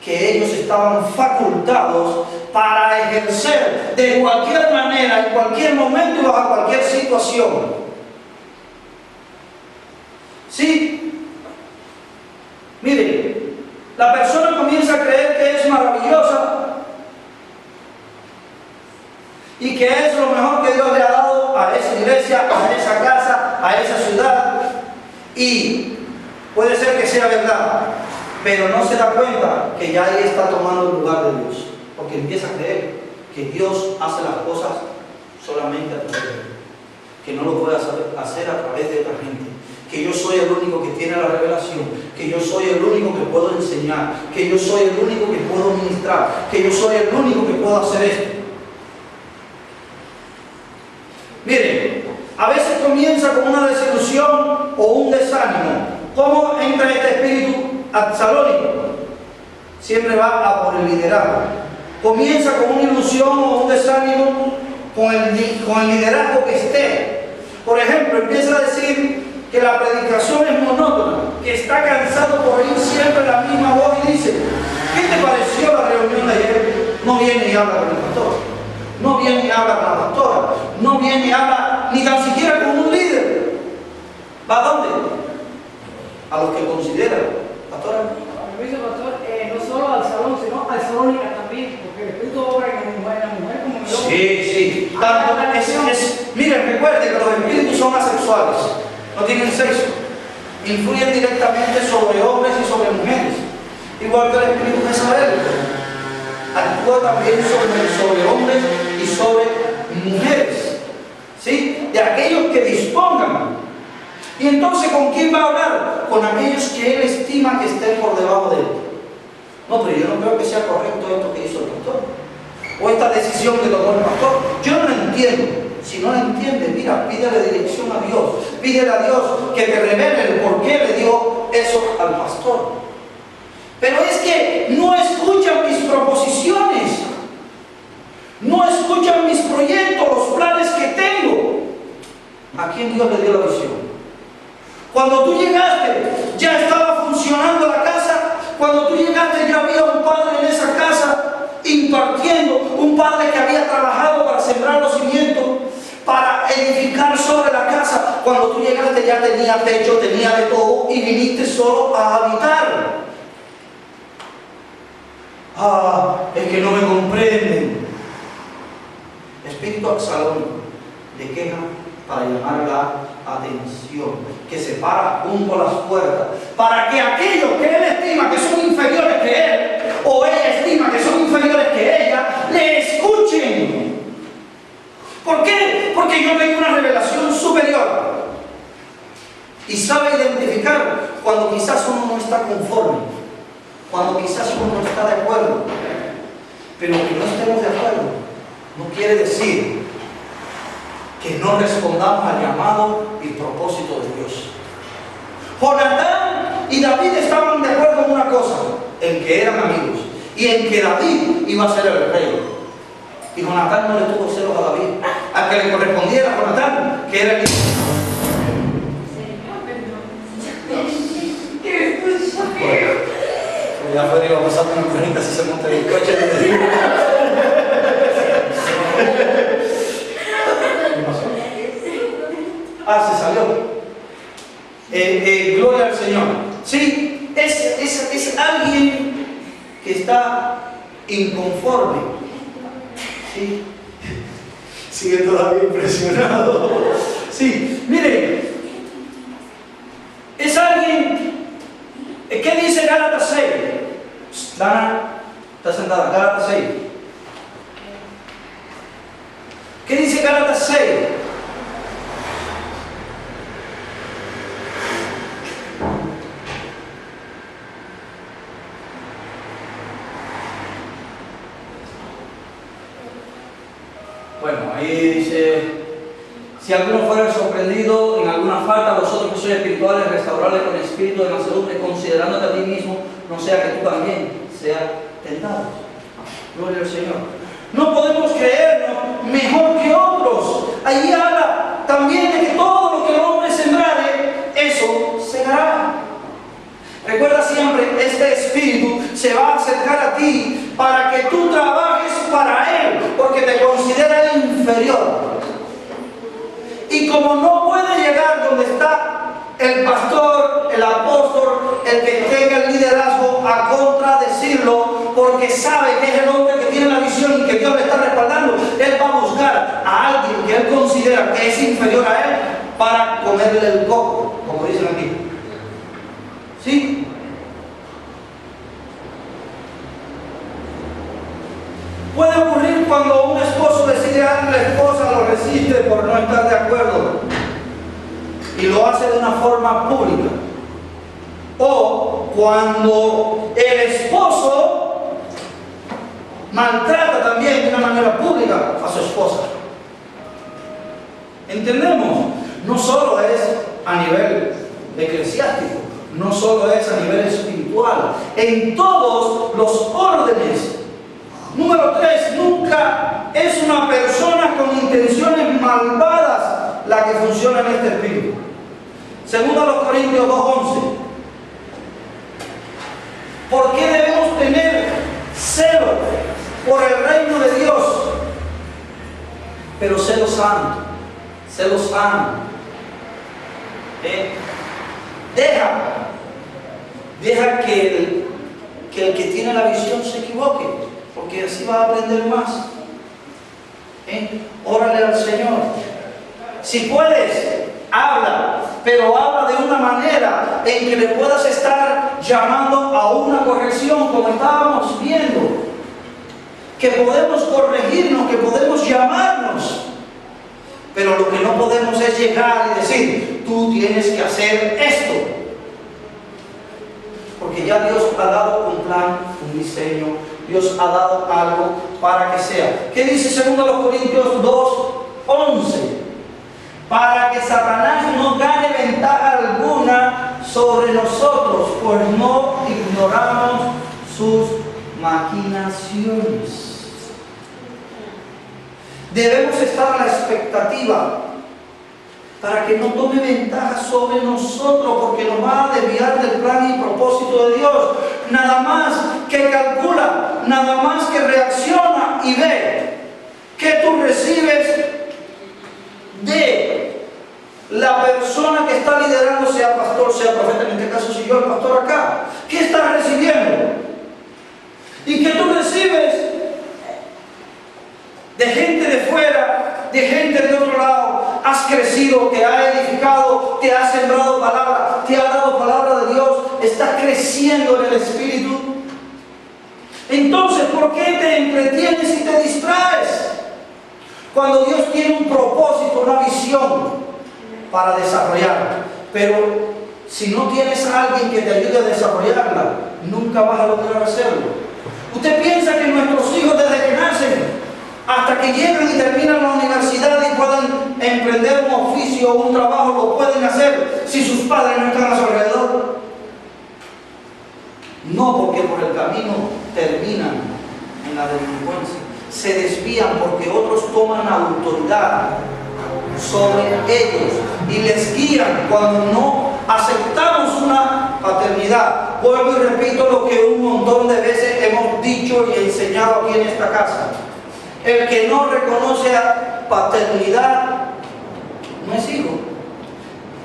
que ellos estaban facultados para ejercer de cualquier manera, en cualquier momento y bajo cualquier situación. ¿Sí? Miren, la persona comienza a creer que es maravillosa y que es lo mejor que Dios le ha dado a esa iglesia, a esa casa, a esa ciudad, y puede ser que sea verdad, pero no se da cuenta que ya ahí está tomando el lugar de Dios, porque empieza a creer que Dios hace las cosas solamente a través de él, que no lo puede hacer a través de otra gente, que yo soy el único que tiene la revelación, que yo soy el único que puedo enseñar, que yo soy el único que puedo ministrar, que yo soy el único que puedo hacer esto. Miren, a veces comienza con una desilusión o un desánimo. ¿Cómo entra este espíritu absalónico? Siempre va a por el liderazgo. Comienza con una ilusión o un desánimo con el liderazgo que esté. Por ejemplo, empieza a decir que la predicación es monótona, que está cansado por oír siempre la misma voz y dice: ¿qué te pareció la reunión de ayer? No viene y habla con el pastor. No viene y habla con la pastora, no viene y habla ni tan siquiera con un líder. ¿Va a dónde? A los que consideran, pastora. Permiso, pastor, no solo al salón, sino al salónica también, porque el espíritu obra en la mujer como en el hombre. Sí. Miren, recuerden que los espíritus son asexuales, no tienen sexo, influyen directamente sobre hombres y sobre mujeres, igual que el espíritu Jezabel. Actúa también sobre hombres y sobre mujeres, ¿sí? De aquellos que dispongan. Y entonces, ¿con quién va a hablar? Con aquellos que él estima que estén por debajo de él. No, pero yo no creo que sea correcto esto que hizo el pastor, o esta decisión que tomó el pastor. Yo no lo entiendo. Si no lo entiendes, mira, pídele dirección a Dios. Pídele a Dios que te revele el por qué le dio eso al pastor. Pero es que no escuchan mis proposiciones, no escuchan mis proyectos, los planes que tengo. ¿A quién Dios le dio la visión? Cuando tú llegaste, ya estaba funcionando la casa. Cuando tú llegaste, ya había un padre en esa casa impartiendo, un padre que había trabajado para sembrar los cimientos, para edificar sobre la casa. Cuando tú llegaste, ya tenía techo, tenía de todo, y viniste solo a habitar. Es que no me comprenden. Espíritu Absalón de queja para llamar la atención, que se para junto a las puertas, para que aquellos que él estima que son inferiores que él, o ella estima que son inferiores que ella, le escuchen. ¿Por qué? Porque yo tengo una revelación superior y sabe identificar cuando quizás uno no está conforme, cuando quizás uno no está de acuerdo. Pero que no estemos de acuerdo no quiere decir que no respondamos al llamado y propósito de Dios. Jonatán y David estaban de acuerdo en una cosa, en que eran amigos, y en que David iba a ser el rey. Y Jonatán no le tuvo celos a David, a que le correspondiera a Jonatán, que era el hijo. ¿Qué allá afuera iba pasando una mujerita si se monta en el coche. ¿Qué pasó? Ah, se salió. Gloria al Señor. Sí, es alguien que está inconforme. Sí. Sigue todavía impresionado. Sí, miren, es alguien. ¿Qué dice Gálatas 6? Dana, está sentada, Gálatas 6. ¿Qué dice Gálatas 6? Bueno, ahí dice: si alguno fuera sorprendido en alguna falta, vosotros que sois espirituales, restaurarle con espíritu de mansedumbre, considerándote a ti mismo, no sea que tú también seas tentado. Gloria al Señor. No podemos creernos mejor que otros. Allí habla también de que todo lo que el hombre sembrare, eso segará. Recuerda siempre, este espíritu se va a acercar a ti para que tú trabajes para él, porque te considera inferior. Y como no puede llegar donde está el pastor, el apóstol, el que tenga el liderazgo, a contradecirlo, porque sabe que es el hombre que tiene la visión y que Dios le está respaldando, él va a buscar a alguien que él considera que es inferior a él para comerle el coco, como dicen aquí. ¿Sí? Puede ocurrir cuando un esposo decide a la esposa, lo resiste por no estar de acuerdo y lo hace de una forma pública. O cuando el esposo maltrata también de una manera pública a su esposa. ¿Entendemos? No solo es a nivel eclesiástico, no solo es a nivel espiritual, en todos los órdenes. Número 3, nunca es una persona con intenciones malvadas la que funciona en este espíritu. Segundo a los Corintios 2:11. ¿Por qué debemos tener celo por el reino de Dios? Pero celo santo, celo sano. Deja que el que tiene la visión se equivoque, porque así va a aprender más. Órale al Señor. Si puedes, habla, pero habla de una manera en que le puedas estar llamando a una corrección, como estábamos viendo. Que podemos corregirnos, que podemos llamarnos. Pero lo que no podemos es llegar y decir: tú tienes que hacer esto. Porque ya Dios ha dado un plan, un diseño. Dios ha dado algo para que sea. ¿Qué dice 2 Corintios 2:11? Para que Satanás no gane ventaja alguna sobre nosotros, pues no ignoramos sus maquinaciones. Debemos estar a la expectativa para que no tome ventaja sobre nosotros, porque nos va a desviar del plan y propósito de Dios. Nada más que calcula, nada más que reacciona y ve que tú recibes de la persona que está liderando, sea pastor, sea profeta, en este caso soy yo el pastor acá. ¿Qué estás recibiendo? Y que tú recibes de gente de fuera, de gente de otro lado. Has crecido, te ha edificado, te ha sembrado palabra, te ha dado palabra de Dios, estás creciendo en el Espíritu. Entonces, ¿por qué te entretienes y te distraes? Cuando Dios tiene un propósito, una visión para desarrollarla. Pero si no tienes a alguien que te ayude a desarrollarla, nunca vas a lograr hacerlo. ¿Usted piensa que nuestros hijos desde que nacen, hasta que llegan y terminan la universidad y pueden emprender un oficio o un trabajo, lo pueden hacer si sus padres no están a su alrededor? No, porque por el camino terminan en la delincuencia. Se desvían porque otros toman autoridad sobre ellos y les guían cuando no aceptamos una paternidad vuelvo y repito lo que un montón de veces hemos dicho y enseñado aquí en esta casa. El que no reconoce a paternidad no es hijo.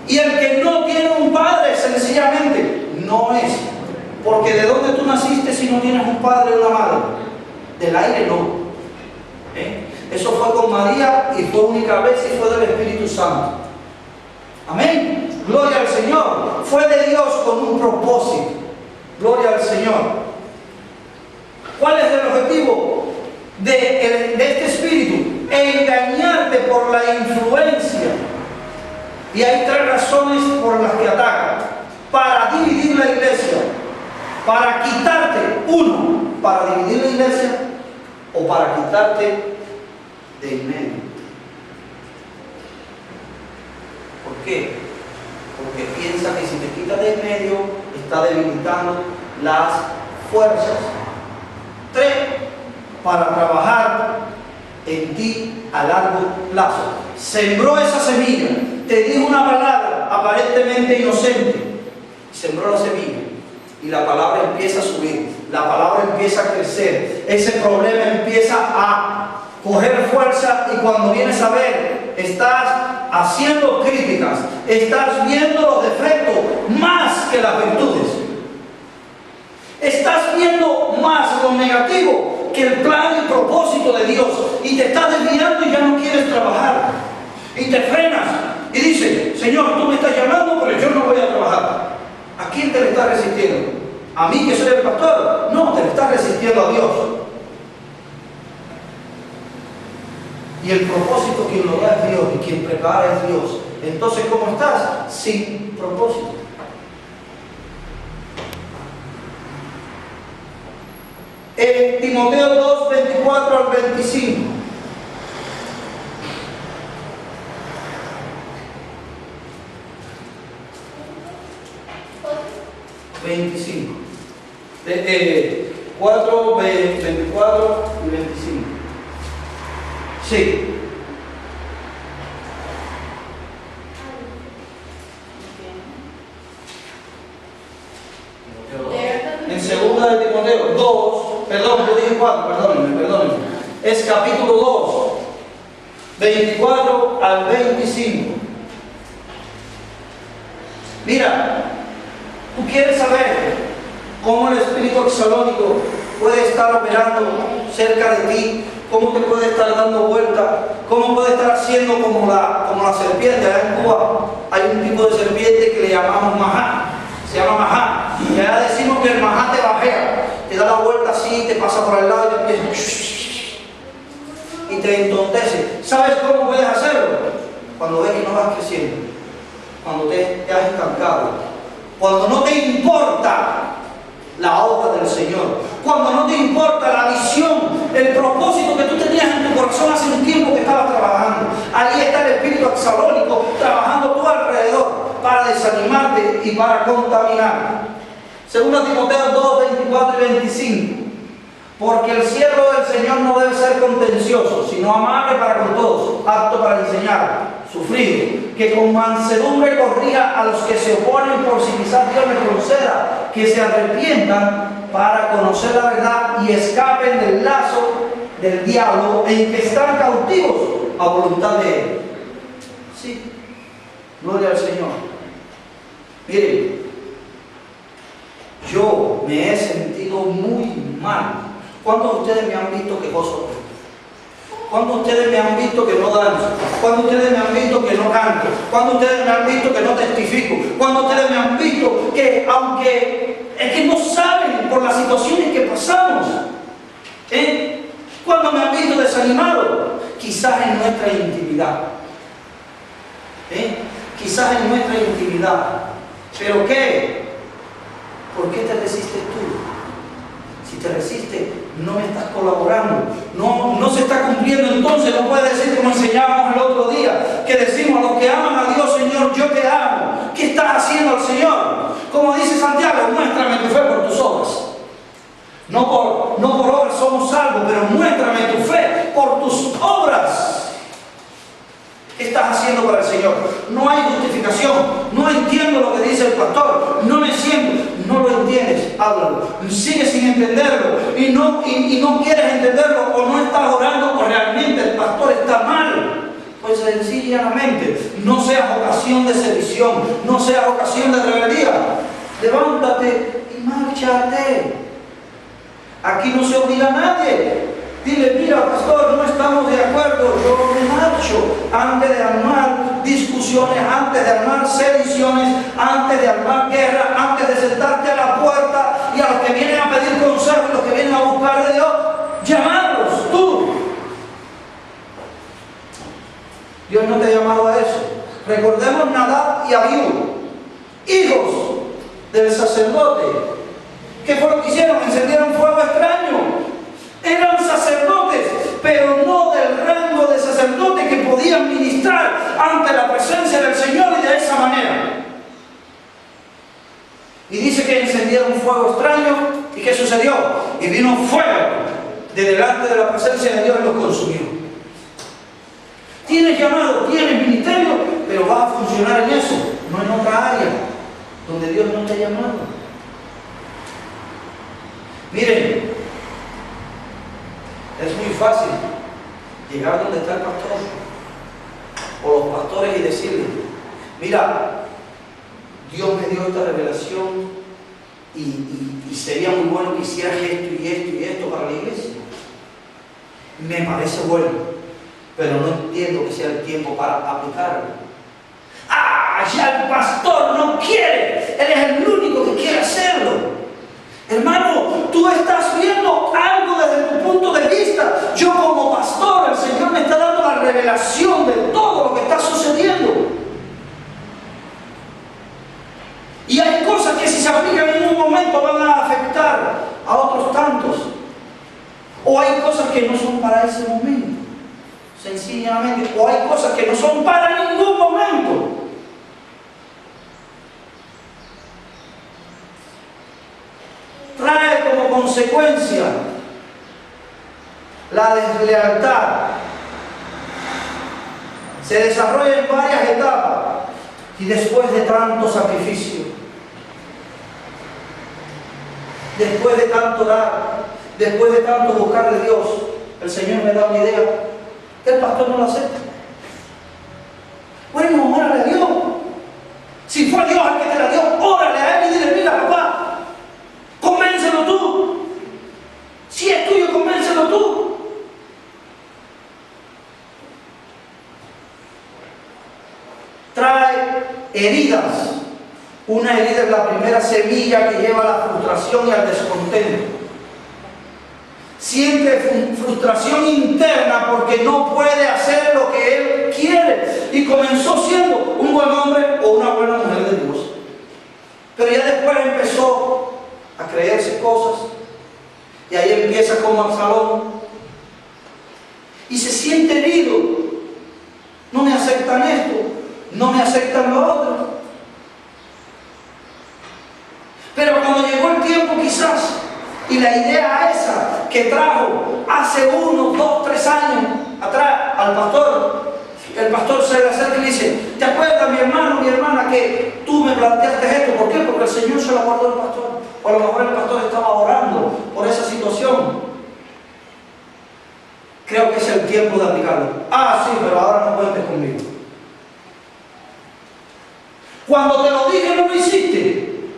Y el que no tiene un padre, sencillamente, no es. Porque ¿de dónde tú naciste si no tienes un padre o una madre? Del aire no. Eso fue con María y fue única vez y fue del Espíritu Santo. Amén. Gloria al Señor. Fue de Dios con un propósito. Gloria al Señor. ¿Cuál es el objetivo de este espíritu? Engañarte por la influencia. Y hay tres razones por las que ataca. Para dividir la iglesia. Para quitarte, uno, para dividir la iglesia o para quitarte de en medio. ¿Por qué? Porque piensa que si te quita de en medio, está debilitando las fuerzas. Tres, para trabajar en ti a largo plazo. Sembró esa semilla, te dijo una palabra aparentemente inocente, sembró la semilla y la palabra empieza a subir, la palabra empieza a crecer, ese problema empieza a coger fuerza y cuando vienes a ver, estás haciendo críticas, estás viendo los defectos más que las virtudes, estás viendo más lo negativo que el plan y propósito de Dios y te estás desviando y ya no quieres trabajar y te frenas y dices, Señor, tú me estás llamando pero yo no voy a trabajar. ¿A quién te le estás resistiendo? ¿A mí que soy el pastor? No, te le estás resistiendo a Dios. Y el propósito quien lo da es Dios y quien prepara es Dios. Entonces, ¿cómo estás? Sin propósito. En Timoteo 2, 24 al 25. De 4, 24 y 25. Sí. En segunda de Timoteo 2, perdón, yo dije 4, perdónenme. Es capítulo 2, 24 al 25. Mira, tú quieres saber cómo el espíritu exalónico puede estar operando cerca de ti, cómo te puede estar dando vuelta, cómo puede estar haciendo como la serpiente. Allá en Cuba hay un tipo de serpiente que le llamamos majá, se llama majá, y allá decimos que el majá te bajea, te da la vuelta así, te pasa por el lado y te empieza y te entontece. ¿Sabes cómo puedes hacerlo? Cuando ves que no vas creciendo, cuando te has estancado, cuando no te importa la obra del Señor, cuando no te importa la visión, el propósito que tú tenías en tu corazón hace un tiempo que estabas trabajando. Ahí está el espíritu exalónico trabajando a tu alrededor para desanimarte y para contaminar. Segunda Timoteo 2, 24 y 25. Porque el siervo del Señor no debe ser contencioso, sino amable para con todos, apto para enseñar, sufrido, que con mansedumbre corrija a los que se oponen por si quizás Dios les conceda que se arrepientan para conocer la verdad y escapen del lazo del diablo en que están cautivos a voluntad de Él. Sí, gloria al Señor. Miren, yo me he sentido muy mal. ¿Cuántos de ustedes me han visto quejoso? ¿Cuántos de ustedes me han visto que no danzo? ¿Cuántos de ustedes me han visto que no canto? ¿Cuántos de ustedes me han visto que no testifico? ¿Cuántos de ustedes me han visto que, aunque es que no saben por las situaciones que pasamos? ¿Cuándo me han visto desanimado? Quizás en nuestra intimidad. Quizás en nuestra intimidad. ¿Pero qué? ¿Por qué te resistes tú? Si te resistes, no me estás colaborando, no se está cumpliendo. Entonces no puedes decir como enseñábamos el otro día, que decimos a los que aman a Dios, Señor, yo te amo. ¿Qué estás haciendo al Señor? Como dice Santiago, muéstrame tu fe por tus obras. No por obras somos salvos, pero muéstrame tu fe por tus obras. ¿Qué estás haciendo para el Señor? No hay justificación. No entiendo lo que dice el pastor. No me siento. No lo entiendes. háblalo. Sigue sin entenderlo y no quieres entenderlo, o no estás orando, o realmente el pastor está mal. Pues sencillamente, no seas ocasión de sedición, no seas ocasión de rebeldía. Levántate y márchate. Aquí no se obliga a nadie. Dile, mira, pastor, no estamos de acuerdo, yo me marcho. Antes de armar discusiones, antes de armar sediciones, antes de armar guerra, antes de sentarte a la puerta y a los que vienen a pedir consejo y los que vienen a buscar de Dios, llamarlos tú. Dios no te ha llamado a eso. Recordemos Nadab y Abiú, hijos del sacerdote. ¿Qué fue lo que hicieron? Encendieron fuego extraño. Eran sacerdotes, pero no del rango de sacerdote que podían ministrar ante la presencia del Señor y de esa manera. Y dice que encendieron fuego extraño. ¿Y qué sucedió? Y vino fuego de delante de la presencia de Dios y los consumió. Tienes llamado, tienes ministerio, pero vas a funcionar en eso, no en otra área donde Dios no te ha llamado. Miren, es muy fácil llegar donde está el pastor o los pastores y decirle, mira, Dios me dio esta revelación y sería muy bueno que hicieras esto y esto y esto para la iglesia. Me parece bueno, pero no entiendo que sea el tiempo para aplicarlo. ¡Ah! Ya el pastor no quiere, él es el único que quiere hacerlo. Hermano, tú estás viendo algo desde tu punto de vista. Yo como pastor, el Señor me está dando la revelación de todo lo que está sucediendo. Y hay cosas que si se aplican en un momento van a afectar a otros tantos. O hay cosas que no son para ese momento, sencillamente. O hay cosas que no son para ningún momento. Trae como consecuencia la deslealtad. Se desarrolla en varias etapas y después de tanto sacrificio, después de tanto dar, después de tanto buscar de Dios, el Señor me da una idea. El pastor no lo acepta. Bueno, órale a Dios. Si fue Dios el que te la dio, órale a Él y dile, mira papá, convéncelo tú. Si es tuyo, convéncelo tú. Trae heridas. Una herida es la primera semilla que lleva a la frustración y al descontento. Siente frustración interna porque no puede hacer lo que él quiere. Y comenzó siendo un buen hombre o una buena mujer de Dios. Pero ya después empezó a creerse cosas. Y ahí empieza como Absalón. Y se siente herido. No me aceptan esto. No me aceptan lo otro. Pero cuando llegó el tiempo quizás, y la idea esa que trajo hace 1, 2, 3 años atrás al pastor, el pastor se le acerca y le dice, ¿te acuerdas mi hermano, mi hermana, que tú me planteaste esto? ¿Por qué? Porque el Señor se lo guardó al pastor. O a lo mejor el pastor estaba orando por esa situación. Creo que es el tiempo de aplicarlo. Ah, sí, pero ahora no cuentes conmigo. Cuando te lo dije no lo hiciste.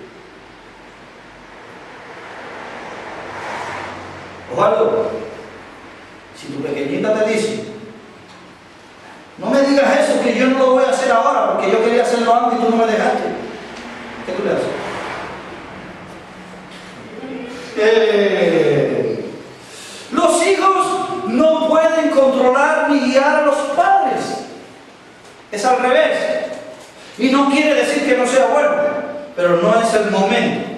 Osvaldo, si tu pequeñita te dice, no me digas eso, que yo no lo voy a hacer ahora, porque yo quería hacerlo antes y tú no me dejaste, ¿qué tú le haces? Los hijos no pueden controlar ni guiar a los padres. Es al revés. Y no quiere decir que no sea bueno, pero no es el momento.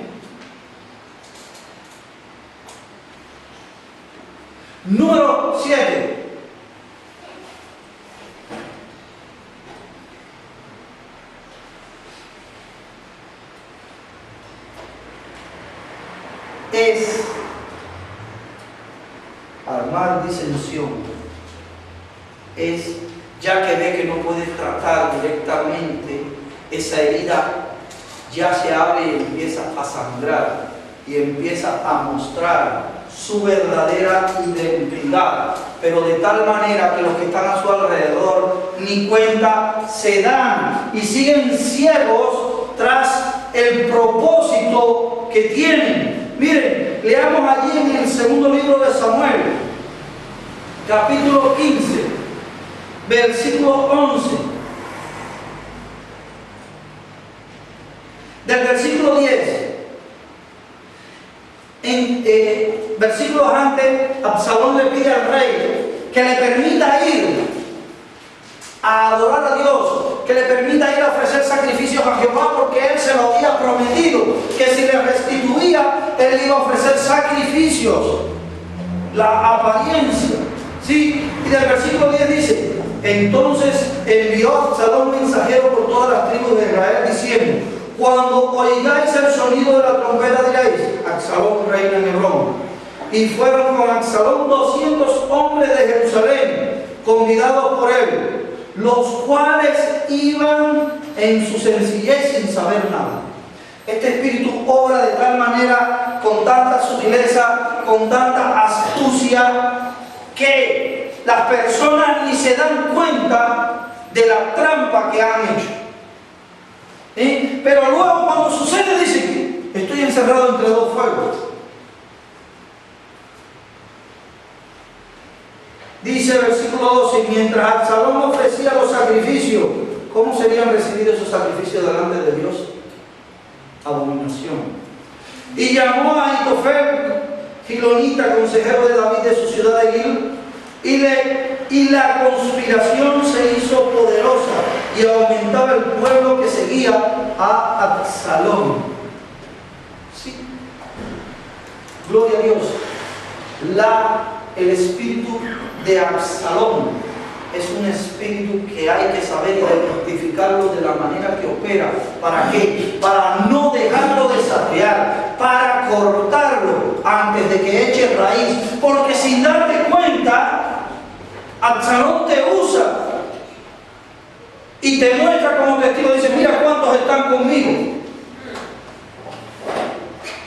Número 7. Es armar disensión. Es, ya que ve que no puede tratar directamente, esa herida ya se abre y empieza a sangrar. y empieza a mostrar su verdadera identidad, pero de tal manera que los que están a su alrededor ni cuenta se dan y siguen ciegos tras el propósito que tienen. Miren, leamos allí en el segundo libro de Samuel, capítulo 15, versículo 11. Del versículo 10. Versículos antes, Absalón le pide al rey que le permita ir a adorar a Dios, que le permita ir a ofrecer sacrificios a Jehová, porque él se lo había prometido, que si le restituía, él iba a ofrecer sacrificios. La apariencia, ¿sí? Y del versículo 10 dice: entonces envió Absalón mensajero por todas las tribus de Israel, diciendo: cuando oigáis el sonido de la trompeta diréis: Absalón reina en Hebrón. Y fueron con Absalón 200 hombres de Jerusalén, convidados por él, los cuales iban en su sencillez sin saber nada. Este espíritu obra de tal manera, con tanta sutileza, con tanta astucia, que las personas ni se dan cuenta de la trampa que han hecho. Pero luego, cuando sucede, dicen: estoy encerrado entre dos fuegos. Dice el versículo 12: mientras Absalón ofrecía los sacrificios, ¿cómo serían recibidos esos sacrificios delante de Dios? Abominación. Y llamó a Ahitofel, gilonita, consejero de David de su ciudad de Gil, y la conspiración se hizo poderosa y aumentaba el pueblo que seguía a Absalón. Sí. Gloria a Dios. El espíritu de Absalón es un espíritu que hay que saber identificarlo de la manera que opera. ¿Para qué? Para no dejarlo desarrollar, para cortarlo antes de que eche raíz, porque sin darte cuenta, Absalón te usa y te muestra como testigo. Dice: mira cuántos están conmigo.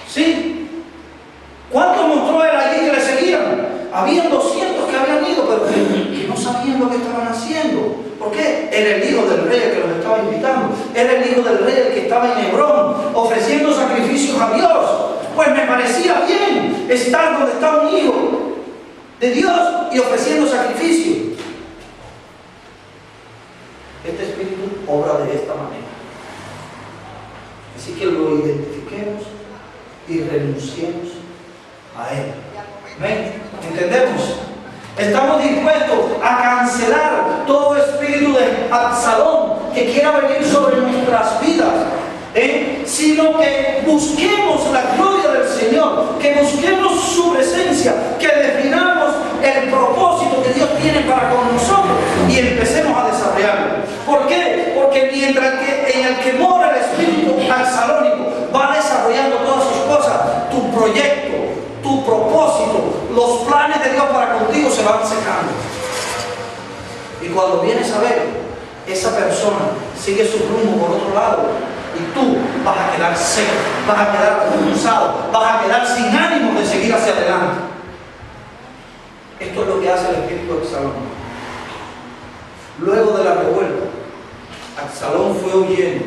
¿Sí? ¿Cuántos mostró él allí que le seguían? Habían 200 que habían ido, pero que no sabían lo que estaban haciendo. ¿Por qué? Era el hijo del rey el que los estaba invitando. Era el hijo del rey el que estaba en Hebrón ofreciendo sacrificios a Dios. Pues me parecía bien estar donde está un hijo de Dios y ofreciendo sacrificios. Este espíritu obra de esta manera. Así que lo identifiquemos y renunciemos a él. ¿Ven? ¿Entendemos? Estamos dispuestos a cancelar todo espíritu de Absalón que quiera venir sobre nuestras vidas, sino que busquemos la gloria del Señor, que busquemos su presencia, que definamos el propósito que Dios tiene para con nosotros y empecemos a desarrollarlo. ¿Por qué? Porque mientras que en el que mora el espíritu absalónico va desarrollando todas sus cosas, tu proyecto, tu propósito, los planes de Dios para contigo se van secando. Y cuando vienes a ver, esa persona sigue su rumbo por otro lado y tú vas a quedar seco, vas a quedar expulsado, vas a quedar sin ánimo de seguir hacia adelante. Esto es lo que hace el espíritu de Absalón. Luego de la revuelta, Absalón fue huyendo.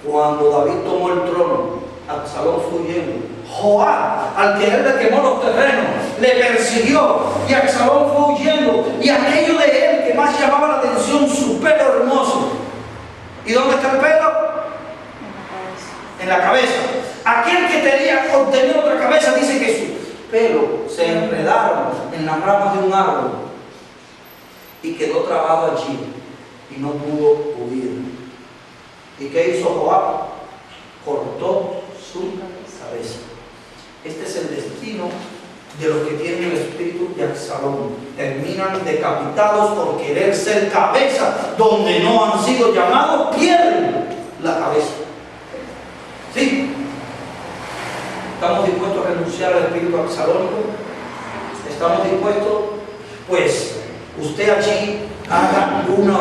Cuando David tomó el trono, Absalón fue huyendo. Joab, al que él le quemó los terrenos, le persiguió y Absalón fue huyendo. Y aquello de él que más llamaba la atención, su pelo hermoso. ¿Y dónde está el pelo? En la cabeza. Aquel que tenía otra cabeza dice que su pelo se enredaron en las ramas de un árbol y quedó trabado allí y no pudo huir. ¿Y qué hizo Joab? Cortó su cabeza. Este es el destino de los que tienen el espíritu de Absalón. Terminan decapitados por querer ser cabeza donde no han sido llamados, pierden la cabeza. ¿Sí? ¿Estamos dispuestos a renunciar al espíritu absalónico? ¿Estamos dispuestos? Pues usted allí haga una